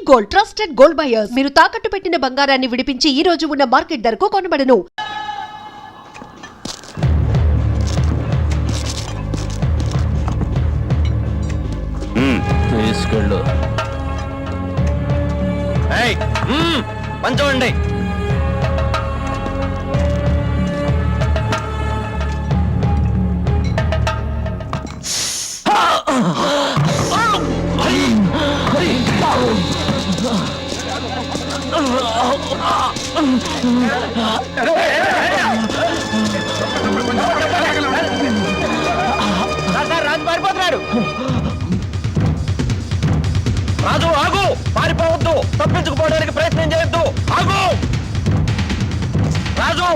Gold, trusted gold buyers. మీరు తాకట్టు పెట్టిన బంగారాన్ని విడిపించి ఈ రోజు ఉన్న మార్కెట్ ధరకు కొనబడను. తీసుకెళ్ళు. పంచమండి. రాజు పారిపోతున్నాడు. రాజు ఆగు, పారిపోవద్దు, తప్పించుకుపోవడానికి ప్రయత్నం చేయొద్దు, ఆగు రాజు.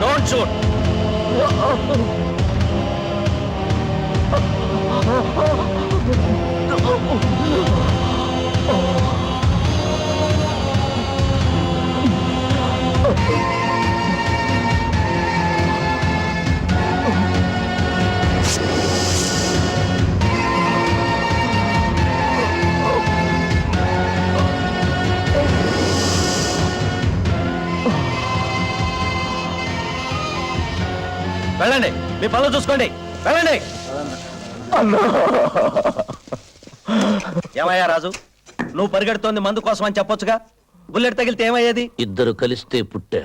Don't shoot. వెళ్ళండి, మీ పనులు చూసుకోండి, వెళ్ళండి. ఏమయ్యా రాజు, నువ్వు పరిగెడుతోంది మందు కోసం అని చెప్పొచ్చుగా. బుల్లెట్ తగిలితే ఏమయ్యేది? ఇద్దరు కలిస్తే పుట్టే,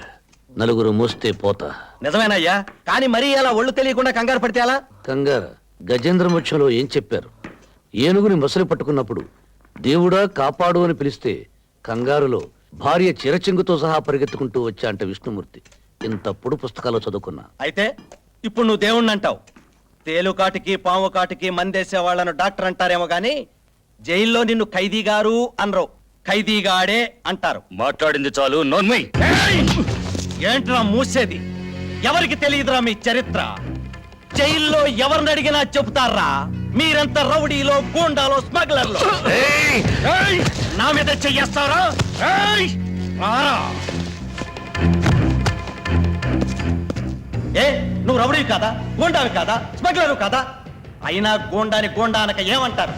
నలుగురు మోస్తే పోతా. నిజమేనయ్యా, కానీ మరీ అలా ఒళ్ళు తెలియకుండా కంగారు పడితే అలా? కంగారు గజేంద్ర మోక్షంలో ఏం చెప్పారు? ఏనుగుని మొసలి పట్టుకున్నప్పుడు దేవుడా కాపాడు అని పిలిస్తే కంగారులో భార్య చిరచెంగుతో సహా పరిగెత్తుకుంటూ వచ్చా అంట విష్ణుమూర్తి. ఇంతప్పుడు పుస్తకాలు చదువుకున్నా. అయితే ఇప్పుడు నువ్వు దేవుణ్ణి అంటావు. తేలుకాటికి పాము కాటికి మందేసే వాళ్ళను డాక్టర్ అంటారేమో గాని జైల్లో నిన్ను ఖైదీ గారు అనరు, ఖైదీగాడే అంటారు. మాట్లాడింది చాలు, నోన్మై. ఏంట్రా మూసేది? ఎవరికి తెలియదురా మీ చరిత్ర? జైల్లో ఎవరిని అడిగినా చెబుతారా మీరెంత రౌడీలో, గూండాలో, స్మగ్లర్లో. నా మీద చెయ్యేస్తారా? ఏ నువ్వు రౌడీ కాదా, గూండావి కాదా, స్మగ్లరు కాదా? అయినా గూండాని గూండా అనక ఏమంటారు?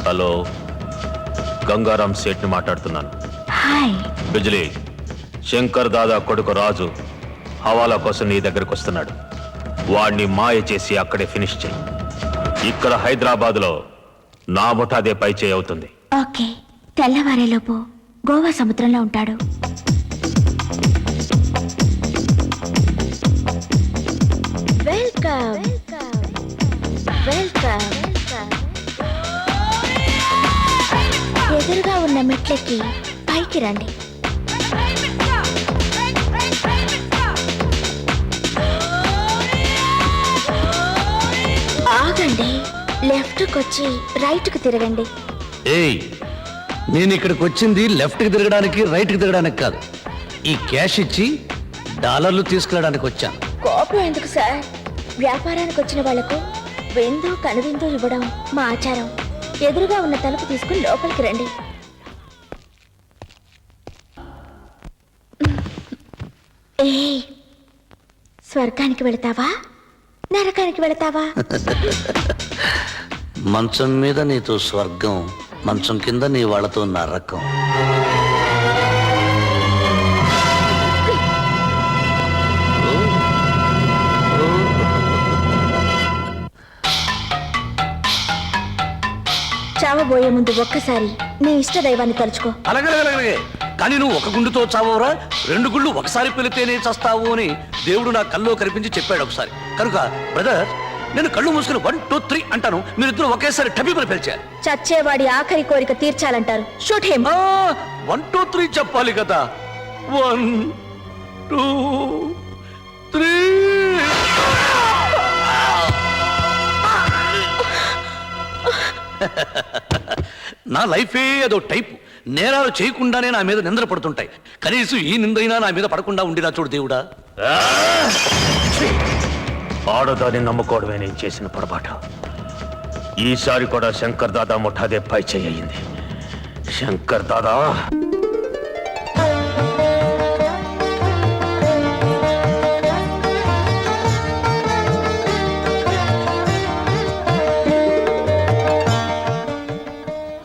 హలో, గంగారాం సేట్ని మాట్లాడుతున్నాను. బిజిలీ, శంకర్ దాదా కొడుకు రాజు హవాలా కోసం నీ దగ్గరకు వస్తున్నాడు. వాడిని మాయ చేసి అక్కడే ఫినిష్ చేయి. ఇక్కడ హైదరాబాద్లో నా ముఠాదే పై చేయి అవుతుంది. ఓకే, తెల్లవారేలోపు గోవా సముద్రంలో ఉంటాడు. Welcome welcome. ఎదురుగా ఉన్న మెట్లెక్కి పైకి రండి. ఆగండి, లెఫ్ట్ కొచ్చి రైట్ కు తిరగండి. ఏయ్, నేను ఇక్కడికి వచ్చింది లెఫ్ట్ కి తిరగడానికి, రైట్ కి తిరగడానికి కాదు. ఈ క్యాష్ ఇచ్చి డాలర్లు తీసుకెళ్ళడానికి వచ్చాను. కోపం ఎందుకు సార్? వ్యాపారానికి వచ్చిన వాళ్లకు విందు కనువిందు ఇవ్వడం మా ఆచారం. ఎదురుగా ఉన్న తలుపు తీసుకుని లోపలికి రండి. ఏయ్, స్వర్గానికి వెళతావా నరకానికి వెళతావా? మంచం మీద నీతో స్వర్గం, మంచం కింద నీ వాళ్ళతో నరకం. చావబోయే ముందు ఒక్కసారి నీ ఇష్ట దైవాన్ని తలుచుకో. అలాగే కానీ నువ్వు ఒక గుండుతో చావరా, 2 గుళ్ళు ఒకసారి పెళితేనే చస్తావు అని దేవుడు నా కల్లో కనిపించి చెప్పాడు ఒకసారి. కనుక బ్రదర్, నేను కళ్ళు మూసుకుని 1 2 3 అంటాను, మీరిద్దరు ఒకేసారి టబీబులు పిలిచారు. చచ్చేవాడి ఆఖరి కోరిక తీర్చాలంటారు. Shoot him. 1 2 3 చెప్పాలి కదా. 1 2 3. నా లైఫే అదో టైపు. నేరాలు చేయకుండానే నా మీద నిందలు పడుతుంటాయి. కనీసం ఈ నిందైనా నా మీద పడకుండా ఉండినా చూడు దేవుడా. ఆడదాన్ని నమ్ముకోవడమే నేను చేసిన పొరపాటు. ఈసారి కూడా శంకర్ దాదా ముఠాదే పై చెయ్యింది. శంకర్ దాదా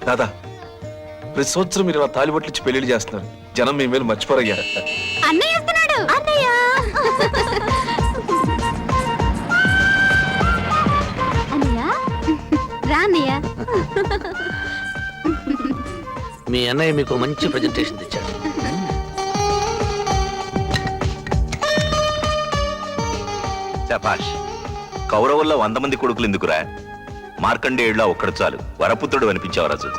దాదా, ప్రతి సంవత్సరం మీరు ఇలా తాలిబొట్లిచ్చి పెళ్లిళ్ళు చేస్తున్నారు. జనం మీ మీద మర్చిపోరయ్యా. అన్నయ్య వస్తున్నాడు. అన్నయ్య అన్నయ్య రా అన్నయ్య. మీ అన్నయ్య మీకు మంచి ప్రెజెంటేషన్ తెచ్చాడు. శభాష్. కౌరవుల్లో 100 మంది కొడుకులు ఎందుకురా? మార్కండేయుడిలా ఒక్కడు చాలు. వరపుత్రుడు అనిపించావు రాజు.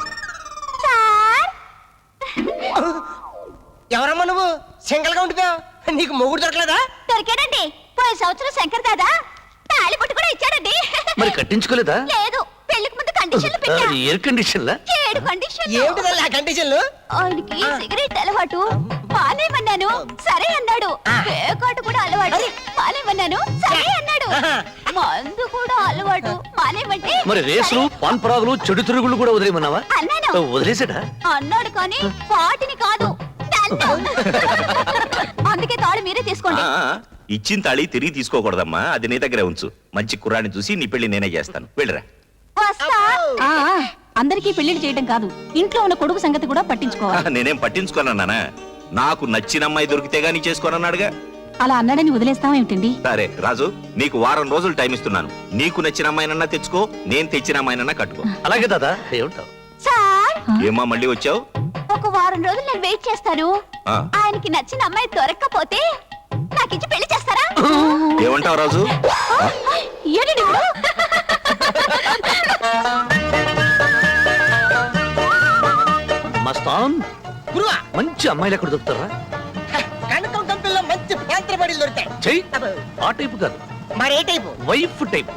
ఎవరమ్మా నువ్వు? సింగల్ గా ఉండిపోయావు. నీకు మొగుడు దొరకలేదా? దొరికాడండి. పోయిన సంవత్సరం శంకర్ దాదా తాళి పట్టు కూడా ఇచ్చాడండి. మరి కట్టించుకోలేదా? లేదు, పెళ్లికి ముందు కండిషన్లు పెట్టా. ఎయిర్ కండిషన్లా? 7 కండిషన్లు. ఏమిటి ఆ కండిషన్లు? ఆయనకి సిగరెట్ అలవాటు, మానేమన్నాను సరే అన్నాడు. పేకాట కూడా అలవాటు, మానేమన్నాను సరే అన్నాడు. మందు కూడా అలవాటు, మానేమంటే మరి రేసులు, పాన్ పరాగులు, చెడు తిరుగులు కూడా వదిలేమన్నావా? అన్నాను. వదిలేసాడా? అన్నాడు కానీ వాటిని కాదు. అందుకే తాళి మీరే తీసుకోండి. ఇచ్చిన తాళి తిరిగి తీసుకోకూడదమ్మా. అది నీ దగ్గరే ఉంచు. మంచి కుర్రాన్ని చూసి నీ పెళ్లి నేనే చేస్తాను. వెళ్ళరా. అందరికీ పెళ్లిళ్ళు చేయడం కాదు, ఇంట్లో ఉన్న కొడుకు సంగతి కూడా పట్టించుకోవాలి. నేనేం పట్టించుకోనన్నానా? నాకు నచ్చిన అమ్మాయి దొరికితే గానీ చేసుకోనన్నాడుగా. అలా అన్నాడని వదిలేస్తామేమిటండి? సరే రాజు, నీకు 1 వారం రోజులు టైం ఇస్తున్నాను. నీకు నచ్చిన అమ్మాయినన్నా తెచ్చుకో, నేను తెచ్చిన అమ్మాయినన్నా కట్టుకో. అలాగే దాదా. ఏమంటావు? సార్, ఏమా మళ్ళీ వచ్చావు? ఒక వారం రోజులు నేను వెయిట్ చేస్తాను. ఆ. ఆయనకి నచ్చిన అమ్మాయి దొరక్కపోతే నాకు ఇచ్చి పెళ్లి చేస్తారా? ఏమంటావు రాజు? ఏంటి నువ్వు? మస్తాన్, గురువా, మంచి అమ్మాయిలు ఎక్కడ దొరుకుతారా? కనకం కంపెనీలో మంచి పాత్ర బడిలు దొరుకుతాయి. చెయ్యి. ఆ టైపు కాదు, మరి ఏ type? Wife type.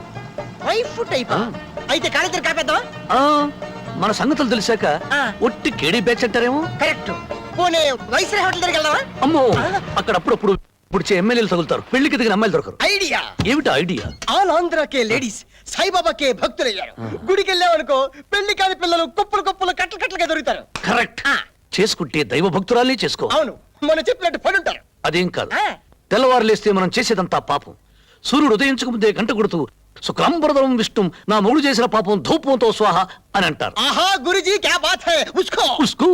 Wife type. ఆ. అయితే కాలేజీ కాపేద్దాం. ఆ, మన సంగతులు తెలిసాక ఆ. ఒట్టి కేడీ బ్యాచ్ అంటారేమో. కరెక్ట్. పోనీ వైస్రాయ్ హోటల్ దగ్గరికి వెళ్దామా? అమ్మో, అక్కడ అప్పుడప్పుడు పుడిచే ఎమ్మెల్యేలు తగులుతారు. పెళ్లికి దిగిన అమ్మాయిలు దొరకరు. ఐడియా. ఏమిటి ఐడియా? ఆల్ ఆంధ్రాకే లేడీస్ సాయిబాబాకే భక్తులయ్యారు. గుడికి వెళ్ళామనుకో పెళ్లి కాని పిల్లలు కుప్పలు కుప్పలు కట్టలు కట్టలుగా దొరుకుతారు. కరెక్ట్. ఆ. చేసుకుంటే దైవ భక్తురాలే చేసుకో. అవును, మనం చెప్పినట్టు పడుంటారు. అదేం కాదు. ఆ. తెల్లవారు లేస్తే మనం చేసేదంతా పాపం. సూర్యుడు ఉదయించక ముందే గంట కొడుతూ శుక్లాంబరదరం విష్ణుం, నా మొగుడు చేసిన పాపం ధూపంతో స్వాహ అని అంటారు. ఆహా గురుజీ క్యా బాత్ హై. ఉస్కో ఉస్కూ.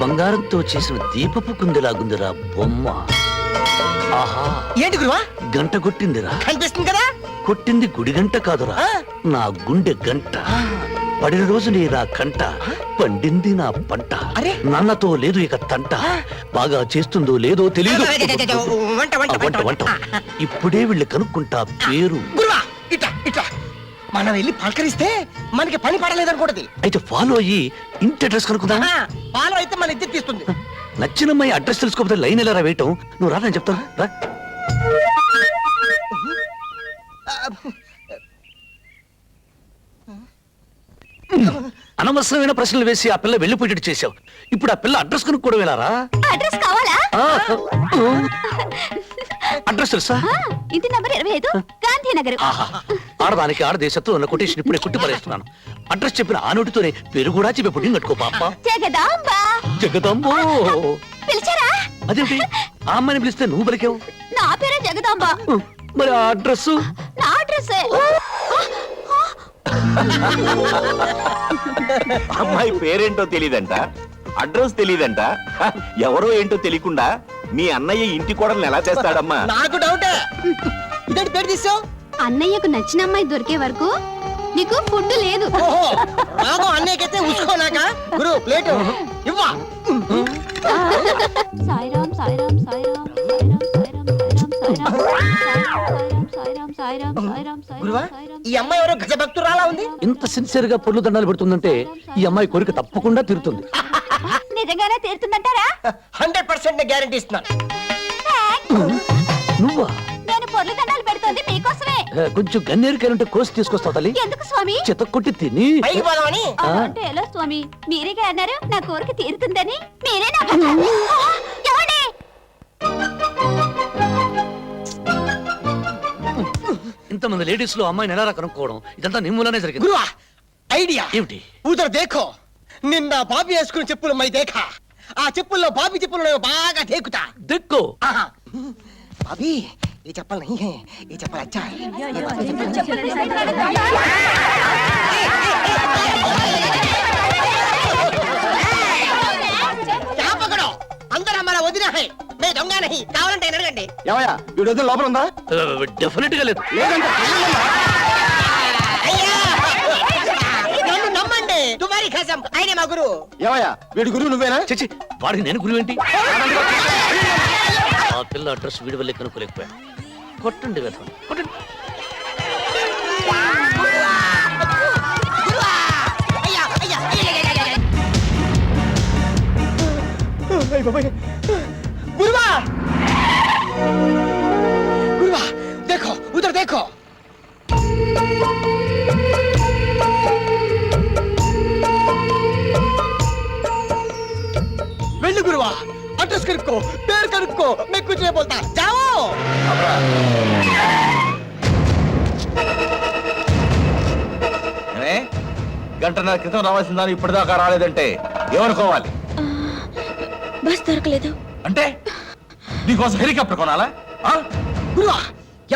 బంగారంతో చేసిన దీపపు కుందిలాగుందిరా బొమ్మ. ఆహా, ఏంటి గురువా? గంట కొట్టిందిరా. కనిపిస్తుంది కదా? కొట్టింది గుడి గంట కాదురా, ఆ. నా గుండె గంట. పడిన రోజు నీ నా కంట పండింది నా పంట అరే! నాన్నతో లేదు ఇక తంట బాగా చేస్తుందో లేదో తెలియదు వంట వంట వంట వంట ఇప్పుడే వెళ్ళి కనుక్కుంటా పేరు గురువా ఇట్లా ఇట్లా మనం వెళ్ళి పలకరిస్తే మనకి పని పడలేదనుకోండి. అయితే ఫాలో అయ్యి ఇంటి అడ్రస్ కనుక్కుందా పాలు అయితే మన ఇద్దరు తీస్తుంది. నచ్చినమ్మాయి అడ్రస్ తెలుసుకోకపోతే లైన్ ఎలా వేయటం నువ్వు రా నేను చెప్తాను రా అనవసరమైన ప్రశ్నలు వేసి ఆ పిల్ల వెళ్ళిపోయేటట్టు చేశావు ఇప్పుడు ఆ పిల్ల అడ్రస్ కనుక్కోవడం వెళ్ళారా అడ్రస్ కావాలా అడ్రస్ తెలుసా ఇంటి నంబర్ 25 గాంధీనగర్. ఆహా, ఆడదానికి ఆడదేశత్వం ఉన్న కొటేషన్ ఇప్పుడే కుట్టి పరేస్తున్నాను అడ్రస్ చెప్పిన ఆ నోటితోనే పేరు కూడా చెప్పి పుట్టింగ్ కట్టుకో పాప జగదాంబ. జగదాంబో పిలిచారా? అదేంటి ఆ అమ్మాయిని పిలిస్తే నువ్వు పలికావు నా పేరే జగదాంబ. మరి ఆ అడ్రస్ నా అడ్రస్ అమ్మాయి పేరేంటో తెలీదంట, అడ్రస్ తెలీదంట. ఎవరో ఏంటో తెలియకుండా మీ అన్నయ్య ఇంటి కోడల్ని ఎలా చేస్తాడమ్మా? నాకు డౌటే. ఇదేంటి పేరు తీసావు? అన్నయ్యకు నచ్చిన అమ్మాయి దొరికే వరకు నీకు ఫుడ్ లేదు. ఓహో రాగం అన్నయ్యకైతే ఉసుకోనాక గురు ప్లేట్ ఇవ్వా. సాయిరామ్ సాయిరామ్ సాయిరామ్ సాయిరామ్ సాయిరామ్ సాయిరామ్ సాయిరామ్ సాయిరామ్ గురువా సాయిరామ్. ఈ అమ్మాయి ఎవరో గజభక్తురాలా ఉంది. ఇంత సిన్సియర్ గా పొర్లు దండాలు పెడుతుందంటే ఈ అమ్మాయి కోరిక తప్పకుండా తీరుతుంది నిజంగానే తీరుతుందంటారా? 100% గ్యారెంటీ ఇస్తున్నాను. నువ్వా నేను పొర్లు దండాలు పెడుతోంది మీకోసమే. కొంచెం గన్నేరుకాయలుంటే కోసి తీసుకొస్తావు తల్లి ఎందుకు స్వామి? చెత్త కొట్టి తిని పైకి పోదామని. అంటే ఎలా స్వామి? మీరేగా అన్నారు నా కోరిక తీరుతుందని. మీరే నా భర్త. ఏమండి? ఇంతమంది లేడీస్ లో అమ్మాయిని ఎలా కనుక్కోవడం ఇదంతా నీ మూలనే జరిగింది గురువా ఐడియా ఏమిటి ఉదర్ దేఖో. నిన్న బాబీ వేసుకున్న చెప్పులు మై దేఖా. ఆ చెప్పుల్లో బాబీ చెప్పులు బాగా దేకుతా. దిక్కు ఆహా. బాబీ ये चप्पल नहीं है, ये चप्पल अच्छा है. ये बाबी चप्पल क्या पकड़ो? अंदर हमारा वजीरा है. मैं दंगा नहीं. కావాలంటే అడగండి. ఏమయ్యా వీడు వద్ద లోపల ఉందా? డెఫినెట్ గా లేదు అయ్యా నన్ను నమ్మండి. తుమారి ఖసం ఆయనే మా గురు. ఏమయ్యా వీడి గురువు నువ్వేనా? చచ్చి వాడికి నేను గురువు ఏంటి ఆ పిల్ల అడ్రస్ వీడి వల్లే కనుక్కోలేకపోయా కొట్టండి వేధం కొట్టండి అయ్యా అయ్యా गुरुवा गुरुवा देखो उधर देखो वेल्लू गुरुवा अड्रेस कనుక్కో పేరు కనుక్కో मैं कुछ नहीं बोलता जाओ గంటన్నర క్రితం రావాల్సిన దాన్ని ఇప్పటిదాకా రాలేదంటే ఏమనుకోవాలి? బస్ దొరకలేదు. అంటే నీకోసం హెలికాప్టర్ కొనాలా? గురువా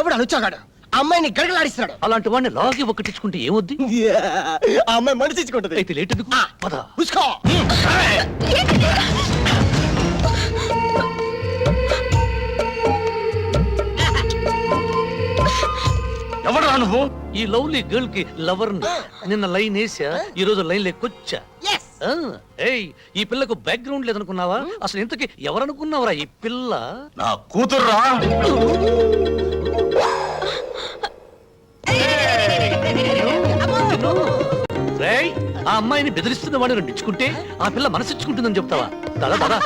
ఎవడు అనుచాగాడు ఆ అమ్మాయిని గడగలాడిస్తున్నాడు. అలాంటి వాడిని లాగి ఒక్కటించుకుంటే ఏమొద్ది ఆ అమ్మాయి మనసు ఇచ్చుకుంటది. అయితే లేట్ ఎందుకు పద ఉస్కో ఎవరా నువ్వు ఈ లవ్లీ గర్ల్ కి లవర్ నిన్న లైన్ వేసా ఈ రోజు లైన్ లెక్కొచ్చా yes ఏయ్ ఈ పిల్లకు బ్యాక్గ్రౌండ్ లేదనుకున్నావా అసలు ఇంతకి ఎవరనుకున్నావరా ఈ పిల్ల నా కూతుర్రా. రేయ్, ఆ అమ్మాయిని బెదిరిస్తున్న వాడిని రెండించుకుంటే ఆ పిల్ల మనసిచ్చుకుంటుందని చెప్తావా దాదా దాదా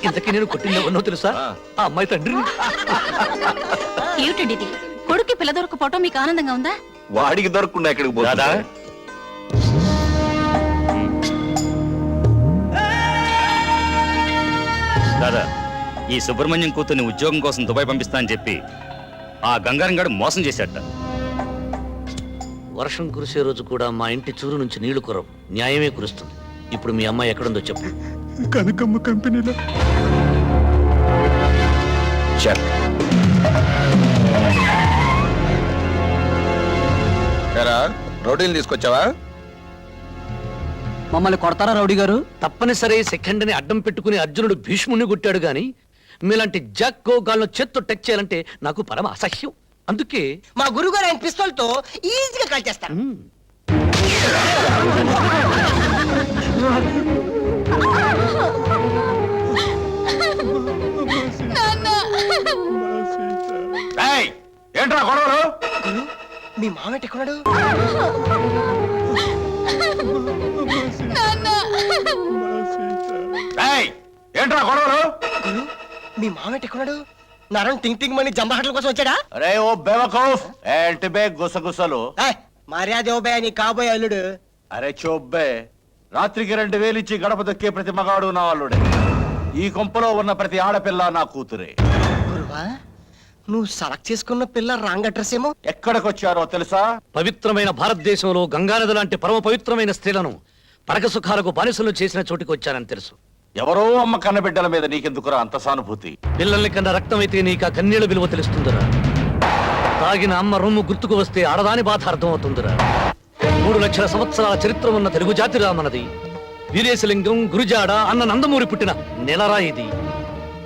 ఇంతకీ నేను కొట్టింది ఎవరినో తెలుసా ఆ అమ్మాయి తండ్రిని ఏమిటండి ఇది? కొడుక్కి పిల్ల దొరకపోవటం మీకు ఆనందంగా ఉందా? వాడికి దొరకకుండా ఎక్కడికి పోతుందా? దాదా ఈ సుబ్రహ్మణ్యం కూతుర్ని ఉద్యోగం కోసం దుబాయ్ పంపిస్తా అని చెప్పి ఆ గంగారం గడు మోసం చేశాట. వర్షం కురిసే రోజు కూడా మా ఇంటి చూరు నుంచి నీళ్లు కురవు న్యాయమే కురుస్తుంది ఇప్పుడు మీ అమ్మాయి ఎక్కడుందో చెప్పు కనకమ్మ కంపెనీలో. చెక్. రౌడీలు తీసుకొచ్చావా? మమ్మల్ని కొడతారా రౌడీ గారు? తప్పనిసరి సెకండ్ ని అడ్డం పెట్టుకుని అర్జునుడు భీష్ముని కొట్టాడు గాని మీలాంటి జాక్కో గాల్లో చేత్తో టచ్ చేయాలంటే నాకు పరమ అసహ్యం అందుకే మా గురుగారు ఆయన పిస్తోల్ తో ఈజీగా కాల్ చేస్తారు. ఏంట్రా గొడవలు? మీ మామేట ఎక్కడున్నాడు? ఏంట్రా గొడవలు? మీ మామేట ఎక్కడున్నాడు? నరం టింగ్ టింగ్ మని జంబహట్ల కోసం వచ్చాడా? అరే ఓ బేవకూఫ్, ఏంటి బే గుసగుసలు? ఏయ్, మర్యాద ఇవ్వబే నీ కాబోయే అల్లుడు. అరే చోబ్బే, రాత్రికి 2000 ఇచ్చి గడప దొక్కే ప్రతి మగాడు నా అల్లుడే. ఈ కొంపలో ఉన్న ప్రతి ఆడపిల్ల నా కూతురే. గురువా, నువ్వు సెలెక్ట్ చేసుకున్న పిల్ల రాంగ్ అడ్రస్ ఏమో. ఎక్కడికొచ్చారో తెలుసా? పవిత్రమైన భారతదేశంలో గంగానది లాంటి పరమ పవిత్రమైన స్త్రీలను పరక సుఖాలకు బానిసలు చేసిన చోటికి వచ్చానని తెలుసు. ఎవరో అమ్మ కన్నబిడ్డల మీద నీకెందుకురా అంత సానుభూతి? పిల్లల్ని కన్నా రక్తం అయితే నీకు ఆ కన్నీళ్ళ విలువ తెలుస్తుందిరా. తాగిన అమ్మ రొమ్ము గుర్తుకు వస్తే ఆడదాని బాధ అర్థం అవుతుందిరా. 3 లక్షల సంవత్సరాల చరిత్ర ఉన్న తెలుగు జాతిరా మనది. వీరేశలింగం, గురుజాడ అన్న నందమూరి పుట్టిన నెలరా ఇది.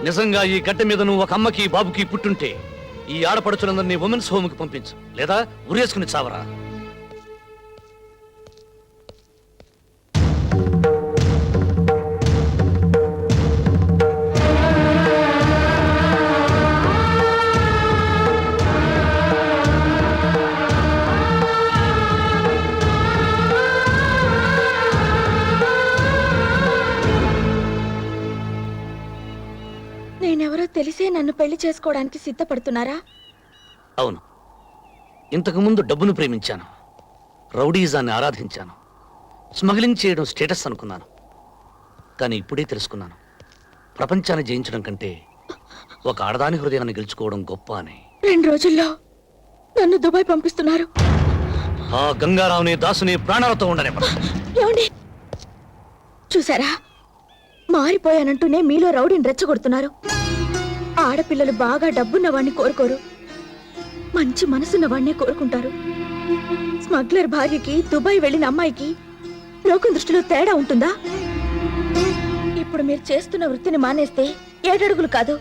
నిజంగా ఈ గడ్డ మీద నువ్వు ఒక అమ్మకి బాబుకి పుట్టుంటే ఈ ఆడపడుచులందరినీ ఉమెన్స్ హోమ్ కి పంపించు, లేదా ఉరేసుకుని చావరా. నేనెవరో తెలిసే నన్ను పెళ్లి చేసుకోవడానికి సిద్ధపడుతున్నారా? అవును, ఇంతకు ముందు డబ్బును ప్రేమించాను, రౌడీజాన్ని ఆరాధించాను, స్మగ్లింగ్ చేయడం స్టేటస్ అనుకున్నాను. కానీ ఇప్పుడే తెలుసుకున్నాను, ప్రపంచాన్ని జయించడం కంటే ఒక ఆడదాని హృదయాన్ని గెలుచుకోవడం గొప్ప అని. 2 రోజుల్లో నన్ను దుబాయ్ పంపిస్తున్నారు. ఆ గంగారావుని దాసుని ప్రాణాలతో ఉండనివ్వను. ఏమండి, చూసారా, మారిపోయానంటూనే మీలో రౌడీని రెచ్చగొడుతున్నారు. ఆడపిల్లలు బాగా డబ్బున్న వాడిని కోరుకోరు, మంచి మనసున్న వాడినే కోరుకుంటారు. స్మగ్లర్ భార్యకి దుబాయ్ వెళ్ళిన అమ్మాయికి లోకం దృష్టిలో తేడా ఉంటుందా? ఇప్పుడు మీరు చేస్తున్న వృత్తిని మానేస్తే 7 అడుగులు కాదు,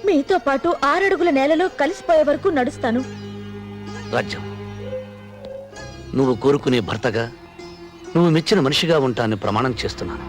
మీతో పాటు 6 అడుగుల నేలలో కలిసిపోయే వరకు నడుస్తాను. రాజ్యం, నువ్వు కోరుకునే భర్తగా, నువ్వు మెచ్చిన మనిషిగా ఉంటానని ప్రమాణం చేస్తున్నాను.